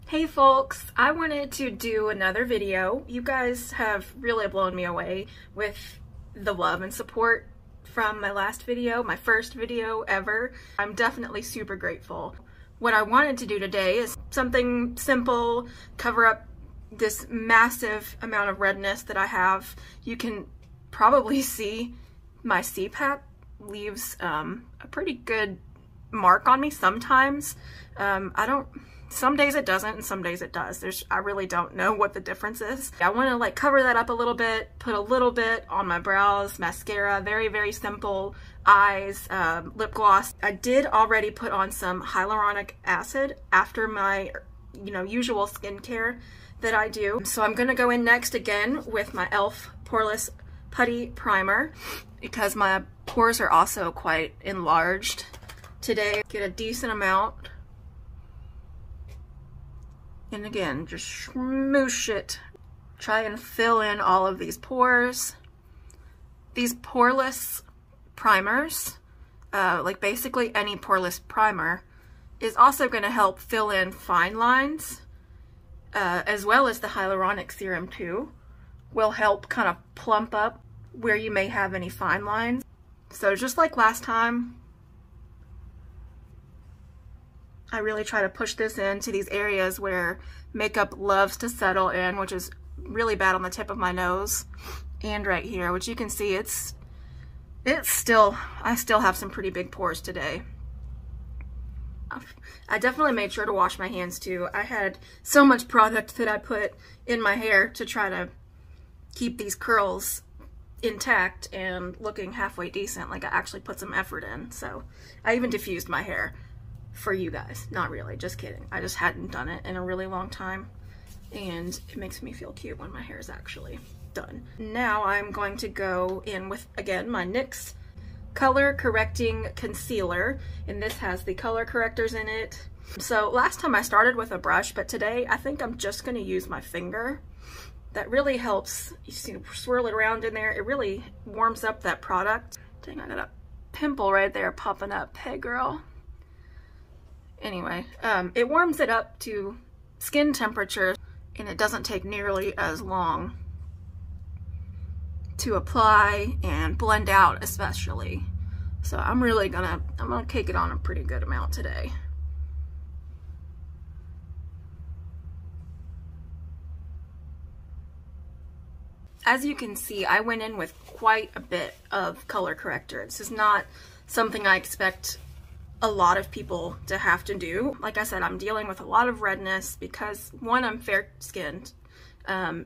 Hey folks, I wanted to do another video. You guys have really blown me away with the love and support from my last video, my first video ever. I'm definitely super grateful. What I wanted to do today is something simple, cover up this massive amount of redness that I have. You can probably see my CPAP leaves a pretty good mark on me sometimes. Some days it doesn't and some days it does. I really don't know what the difference is. I want to like cover that up a little bit, put a little bit on my brows, mascara, very, very simple, eyes, lip gloss. I did already put on some hyaluronic acid after my, usual skincare that I do. So I'm going to go in next again with my e.l.f. Poreless Putty Primer because my pores are also quite enlarged today. Get a decent amount. And again, just smoosh it. Try and fill in all of these pores. These poreless primers, like basically any poreless primer, is also going to help fill in fine lines, as well as the hyaluronic serum too. Will help kind of plump up where you may have any fine lines. So just like last time, I really try to push this into these areas where makeup loves to settle in, which is really bad on the tip of my nose and right here, which you can see I still have some pretty big pores today. I definitely made sure to wash my hands too. I had so much product that I put in my hair to try to keep these curls intact and looking halfway decent, like I actually put some effort in. So I even diffused my hair. For you guys. Not really, just kidding. I just hadn't done it in a really long time and it makes me feel cute when my hair is actually done. Now I'm going to go in with, again, my NYX Color Correcting Concealer, and this has the color correctors in it. So last time I started with a brush, but today I think I'm just going to use my finger. That really helps. You see, swirl it around in there. It really warms up that product. Dang, I got a pimple right there popping up. Hey girl. Anyway, it warms it up to skin temperature and it doesn't take nearly as long to apply and blend out especially. So I'm gonna cake it on a pretty good amount today. As you can see, I went in with quite a bit of color corrector. This is not something I expect a lot of people to have to do. Like I said, I'm dealing with a lot of redness because one, I'm fair skinned,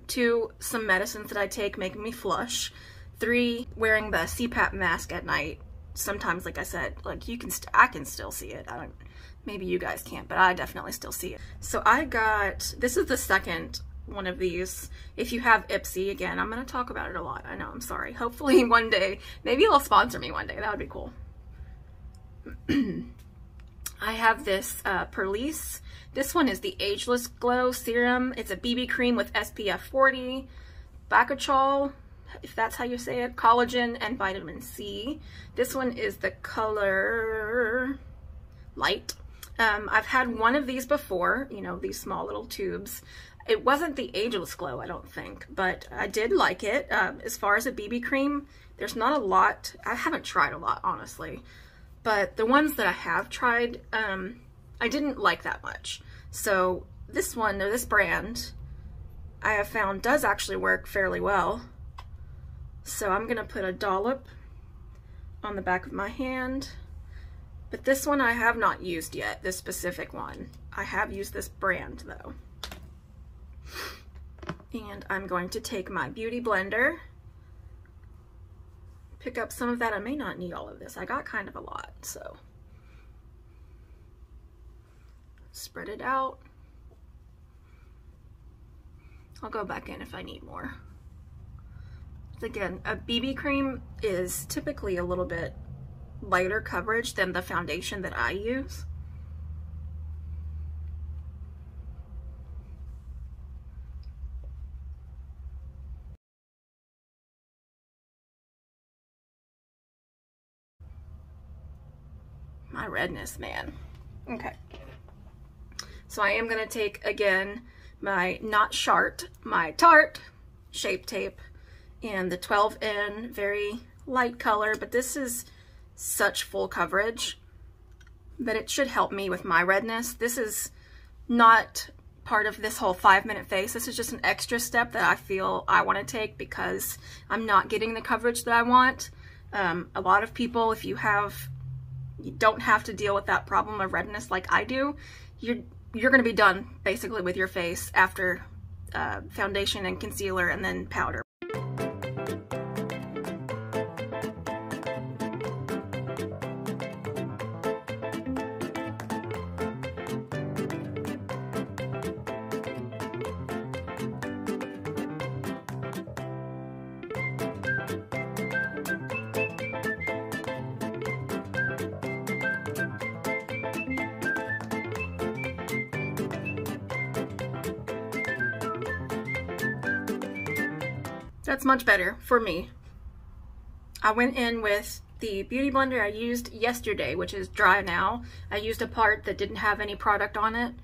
two, some medicines that I take make me flush, three, wearing the CPAP mask at night. Sometimes, like I said, like I can still see it. Maybe you guys can't, but I definitely still see it. So this is the second one of these. If you have Ipsy, again, I'm going to talk about it a lot. I know, I'm sorry. Hopefully one day, maybe they'll sponsor me one day. That would be cool. I have this Perlice. This one is the Ageless Glow Serum. It's a BB cream with SPF 40, Bacachol, if that's how you say it, collagen, and vitamin C. This one is the color Light. I've had one of these before, these small little tubes. It wasn't the Ageless Glow, I don't think, but I did like it. As far as a BB cream, there's not a lot. I haven't tried a lot, honestly. But the ones that I have tried, I didn't like that much. So this one, or this brand, I have found does actually work fairly well. So I'm gonna put a dollop on the back of my hand. But this one I have not used yet, this specific one. I have used this brand though. And I'm going to take my Beauty Blender, pick up some of that. I may not need all of this. I got kind of a lot, so spread it out. I'll go back in if I need more. Again, a BB cream is typically a little bit lighter coverage than the foundation that I use. My redness, man. Okay. So I am going to take, again, my not Shart, my Tarte Shape Tape, and the 12N, very light color, but this is such full coverage that it should help me with my redness. This is not part of this whole 5-minute face. This is just an extra step that I feel I want to take because I'm not getting the coverage that I want. A lot of people, if you don't have to deal with that problem of redness like I do, you're going to be done basically with your face after foundation and concealer and then powder. That's much better for me. I went in with the beauty blender I used yesterday, which is dry now. I used a part that didn't have any product on it.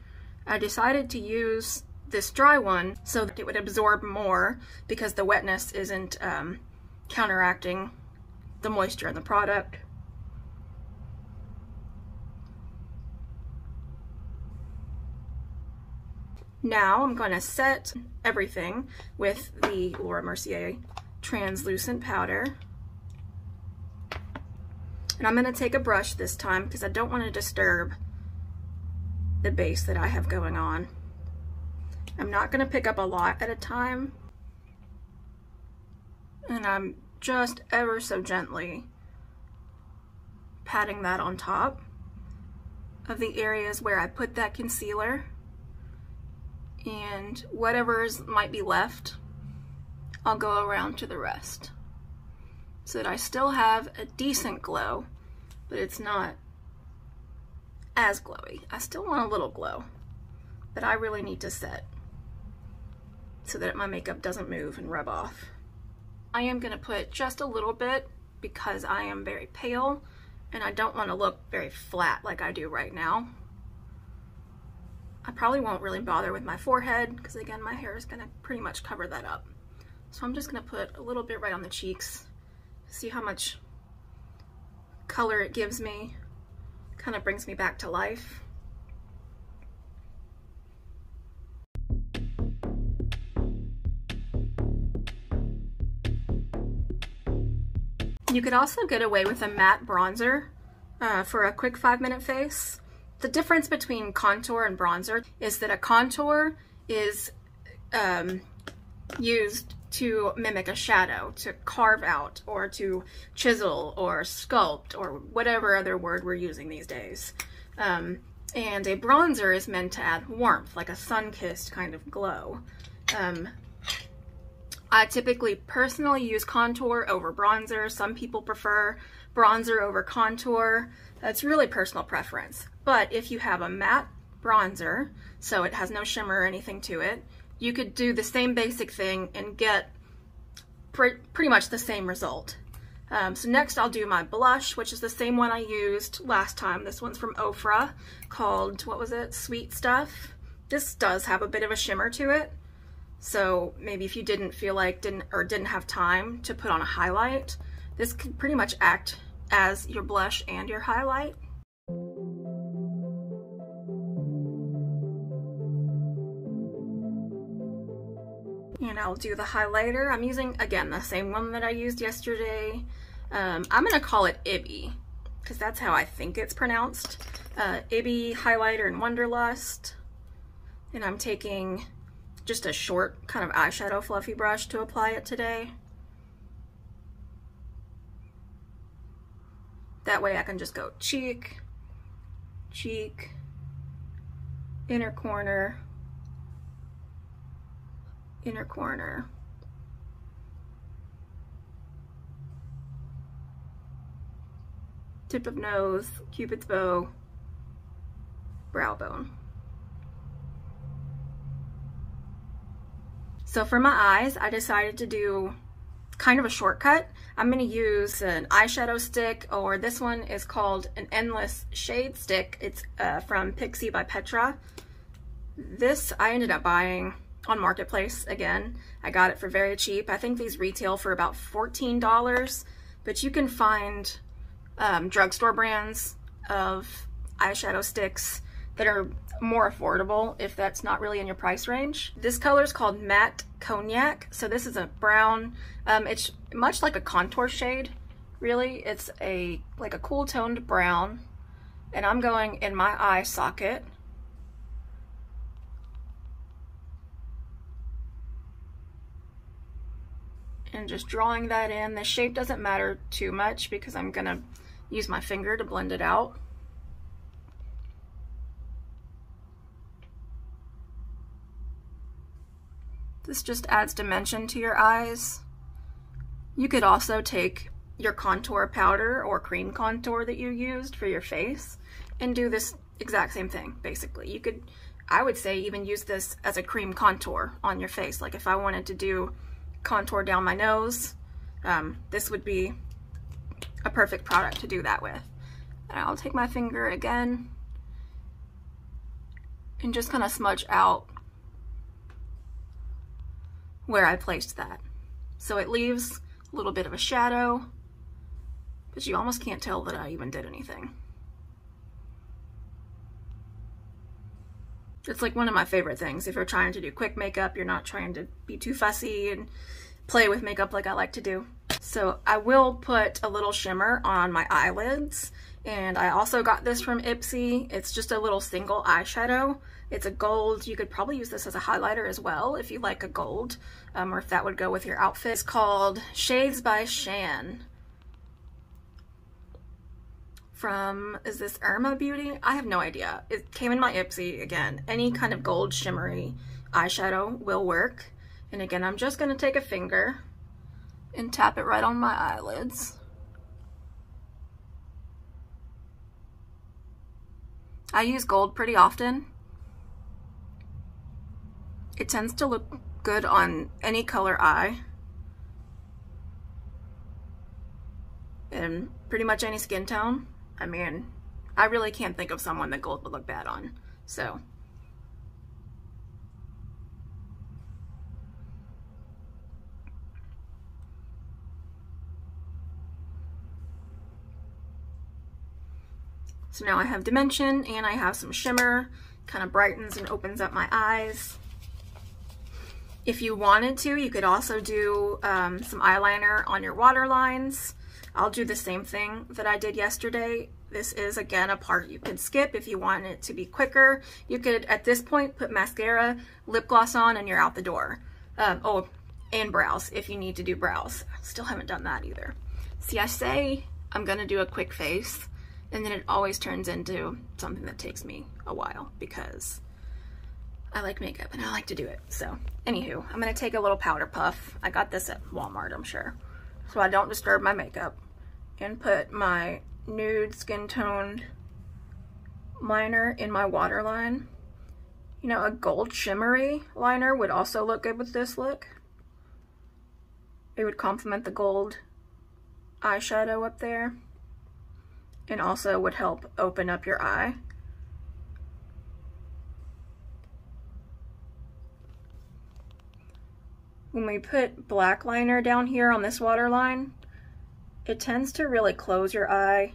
I decided to use this dry one so that it would absorb more because the wetness isn't counteracting the moisture in the product. Now I'm going to set everything with the Laura Mercier translucent powder. And I'm going to take a brush this time because I don't want to disturb the base that I have going on. I'm not going to pick up a lot at a time. And I'm just ever so gently patting that on top of the areas where I put that concealer. And whatever might be left, I'll go around to the rest so that I still have a decent glow, but it's not as glowy. I still want a little glow, but I really need to set so that my makeup doesn't move and rub off. I am going to put just a little bit because I am very pale and I don't want to look very flat like I do right now. I probably won't really bother with my forehead because again my hair is going to pretty much cover that up. So I'm just going to put a little bit right on the cheeks. See how much color it gives me. Kind of brings me back to life. You could also get away with a matte bronzer for a quick 5-minute face. The difference between contour and bronzer is that a contour is used to mimic a shadow, to carve out, or to chisel, or sculpt, or whatever other word we're using these days. And a bronzer is meant to add warmth, like a sun-kissed kind of glow. I typically personally use contour over bronzer. Some people prefer bronzer over contour. It's really personal preference. But if you have a matte bronzer, so it has no shimmer or anything to it, you could do the same basic thing and get pretty much the same result. So next I'll do my blush, which is the same one I used last time. This one's from Ofra, called, what was it, Sweet Stuff. This does have a bit of a shimmer to it. So maybe if you didn't feel like, didn't have time to put on a highlight, this could pretty much act as your blush and your highlight. And I'll do the highlighter. I'm using, again, the same one that I used yesterday. I'm gonna call it Ibby, because that's how I think it's pronounced. Ibby highlighter in Wonderlust. And I'm taking just a short kind of eyeshadow fluffy brush to apply it today. That way I can just go cheek, cheek, inner corner, inner corner, tip of nose, Cupid's bow, brow bone. So for my eyes, I decided to do kind of a shortcut. I'm going to use an eyeshadow stick, or this one is called an Endless Shade Stick. It's from Pixie by Petra. This I ended up buying on Marketplace again. I got it for very cheap. I think these retail for about $14, but you can find drugstore brands of eyeshadow sticks that are more affordable if that's not really in your price range. This color is called Matte Cognac. So this is a brown. It's much like a contour shade, really. It's like a cool toned brown. And I'm going in my eye socket. And just drawing that in. The shape doesn't matter too much because I'm gonna use my finger to blend it out. This just adds dimension to your eyes. You could also take your contour powder or cream contour that you used for your face and do this exact same thing, basically. You could, I would say, even use this as a cream contour on your face. Like if I wanted to do contour down my nose, this would be a perfect product to do that with. And I'll take my finger again and just kind of smudge out where I placed that. So it leaves a little bit of a shadow, but you almost can't tell that I even did anything. It's like one of my favorite things. If you're trying to do quick makeup, you're not trying to be too fussy and play with makeup like I like to do. So I will put a little shimmer on my eyelids, and I also got this from Ipsy. It's just a little single eyeshadow. It's a gold. You could probably use this as a highlighter as well if you like a gold, or if that would go with your outfit. It's called Shades by Shan. From, is this Irma Beauty? I have no idea. It came in my Ipsy. Again, any kind of gold shimmery eyeshadow will work. And again, I'm just gonna take a finger and tap it right on my eyelids. I use gold pretty often. It tends to look good on any color eye and pretty much any skin tone. I mean, I really can't think of someone that gold would look bad on, so. So now I have dimension and I have some shimmer, kind of brightens and opens up my eyes. If you wanted to, you could also do some eyeliner on your waterlines. I'll do the same thing that I did yesterday. This is, again, a part you could skip if you want it to be quicker. You could, at this point, put mascara, lip gloss on, and you're out the door. Oh, and brows, if you need to do brows. Still haven't done that either. See, I say I'm gonna do a quick face, and then it always turns into something that takes me a while because I like makeup and I like to do it. So, anywho, I'm gonna take a little powder puff. I got this at Walmart, I'm sure, so I don't disturb my makeup, and put my nude skin toned liner in my waterline. You know, a gold shimmery liner would also look good with this look. It would complement the gold eyeshadow up there, and also would help open up your eye. When we put black liner down here on this waterline, it tends to really close your eye,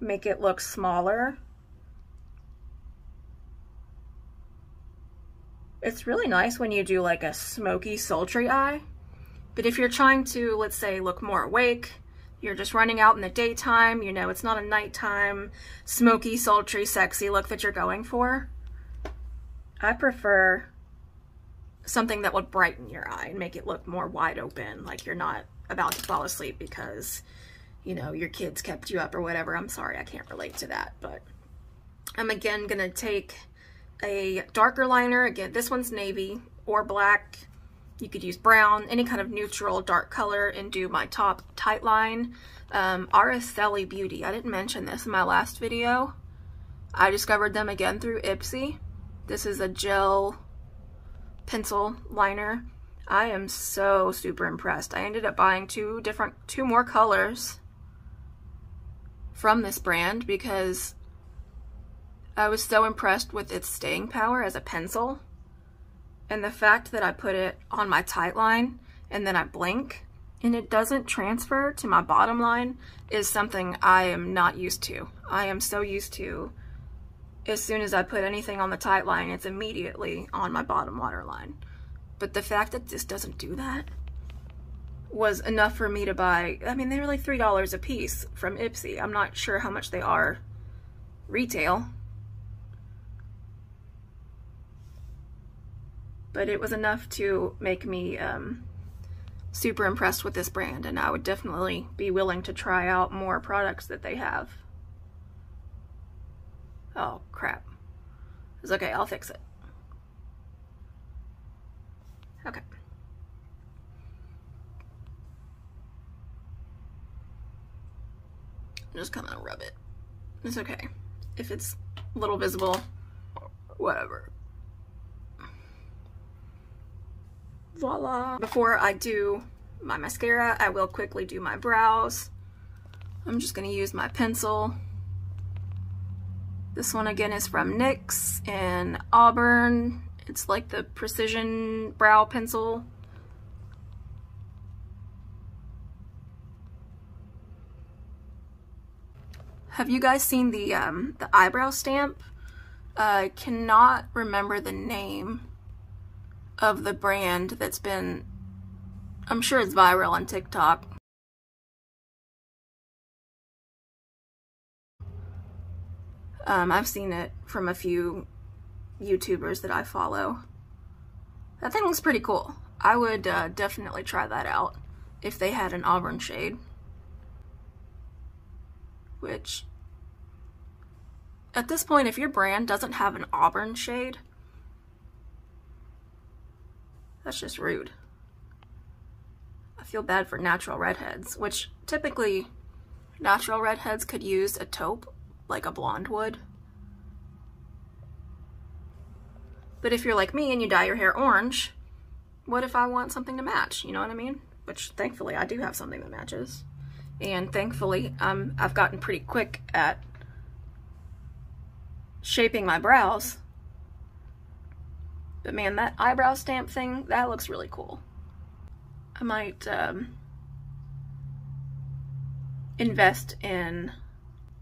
make it look smaller. It's really nice when you do like a smoky, sultry eye. But if you're trying to, let's say, look more awake, you're just running out in the daytime, you know, it's not a nighttime, smoky, sultry, sexy look that you're going for, I prefer something that would brighten your eye and make it look more wide open, like you're not about to fall asleep because, you know, your kids kept you up or whatever. I'm sorry, I can't relate to that, but I'm again gonna take a darker liner. Again, this one's navy or black. You could use brown, any kind of neutral dark color, and do my top tight line. Araceli Beauty, I didn't mention this in my last video. I discovered them again through Ipsy. This is a gel pencil liner. I am so super impressed. I ended up buying two more colors from this brand because I was so impressed with its staying power as a pencil, and the fact that I put it on my tight line and then I blink and it doesn't transfer to my bottom line is something I am not used to. I am so used to, as soon as I put anything on the tight line, it's immediately on my bottom waterline. But the fact that this doesn't do that was enough for me to buy. I mean, they were like $3 a piece from Ipsy. I'm not sure how much they are retail, but it was enough to make me super impressed with this brand, and I would definitely be willing to try out more products that they have. Oh crap. It's okay, I'll fix it. Okay. I'm just gonna rub it. It's okay. If it's a little visible, whatever. Voila. Before I do my mascara, I will quickly do my brows. I'm just gonna use my pencil. This one again is from NYX in Auburn. It's like the precision brow pencil. Have you guys seen the eyebrow stamp? I cannot remember the name of the brand that's been, I'm sure it's viral on TikTok. I've seen it from a few YouTubers that I follow. That thing looks pretty cool. I would definitely try that out if they had an auburn shade. Which, at this point, if your brand doesn't have an auburn shade, that's just rude. I feel bad for natural redheads, which typically natural redheads could use a taupe like a blonde would. But if you're like me and you dye your hair orange, what if I want something to match? You know what I mean? Which thankfully I do have something that matches. And thankfully I've gotten pretty quick at shaping my brows. But man, that eyebrow stamp thing, that looks really cool. I might invest in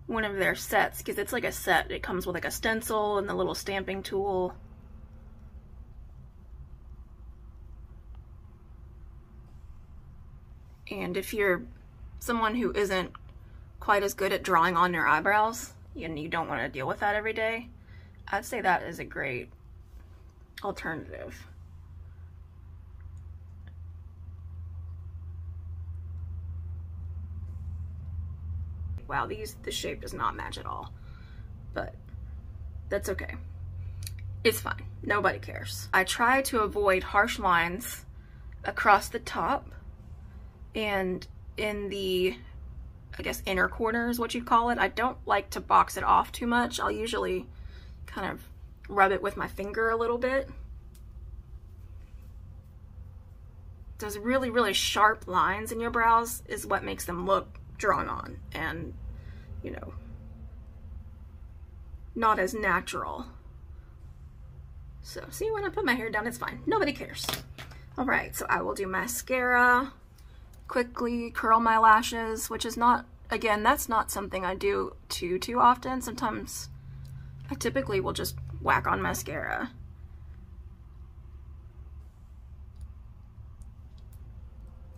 one of their sets, because it's like a set. It comes with like a stencil and the little stamping tool. And if you're someone who isn't quite as good at drawing on your eyebrows and you don't want to deal with that every day, I'd say that is a great alternative. Wow, the shape does not match at all, but that's okay. It's fine. Nobody cares. I try to avoid harsh lines across the top and in the, I guess, inner corner is what you'd call it. I don't like to box it off too much. I'll usually kind of rub it with my finger a little bit. Those really, really sharp lines in your brows is what makes them look drawn on and, you know, not as natural. So see, when I put my hair down, it's fine. Nobody cares. All right, so I will do mascara, quickly curl my lashes, which is not, again, that's not something I do too often. Sometimes I typically will just whack on mascara.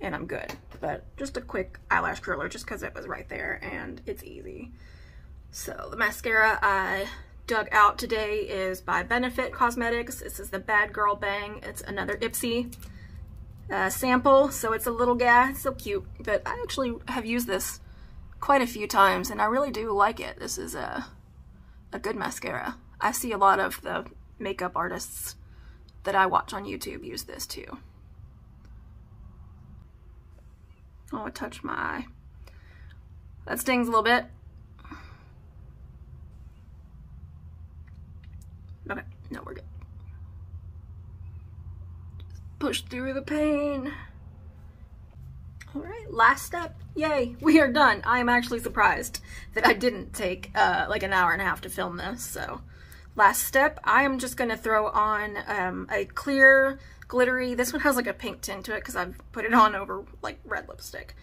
And I'm good, but just a quick eyelash curler just because it was right there and it's easy. So the mascara I dug out today is by Benefit Cosmetics. This is the Bad Girl Bang. It's another Ipsy sample, so it's a little guy, so cute. But I actually have used this quite a few times and I really do like it. This is a good mascara. I see a lot of the makeup artists that I watch on YouTube use this too. Oh, I touched my eye. That stings a little bit. Okay, no, we're good. Just push through the pain. All right, last step. Yay, we are done. I am actually surprised that I didn't take like an hour and a half to film this, so last step, I am just going to throw on a clear, glittery, this one has like a pink tint to it because I've put it on over like red lipstick.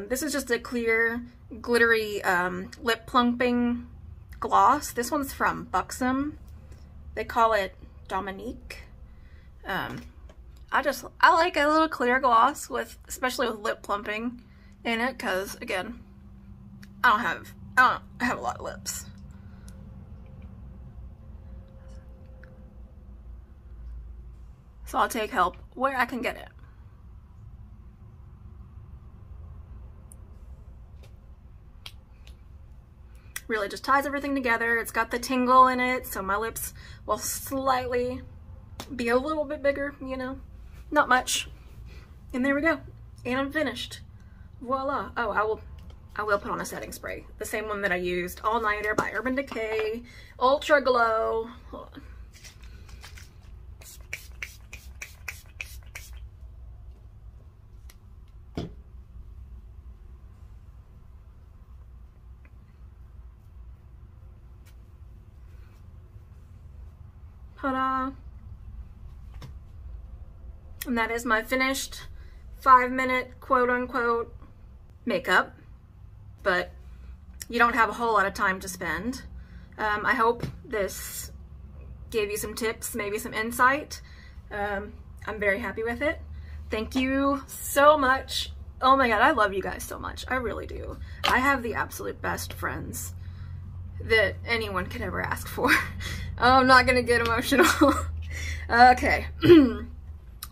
This is just a clear, glittery lip plumping gloss. This one's from Buxom. They call it Dominique. I like a little clear gloss with, especially with lip plumping in it, because again, I don't have a lot of lips. So I'll take help where I can get it. Really just ties everything together. It's got the tingle in it, so my lips will slightly be a little bit bigger, you know, not much. And there we go. And I'm finished. Voila. Oh, I will put on a setting spray. The same one that I used, All Nighter by Urban Decay, Ultra Glow. Hold on. Ta-da! And that is my finished 5-minute quote-unquote makeup, but you don't have a whole lot of time to spend. I hope this gave you some tips, maybe some insight. I'm very happy with it. Thank you so much. Oh my god, I love you guys so much. I really do. I have the absolute best friends that anyone could ever ask for. I'm not gonna get emotional. Okay.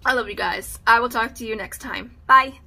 I love you guys. I will talk to you next time. Bye.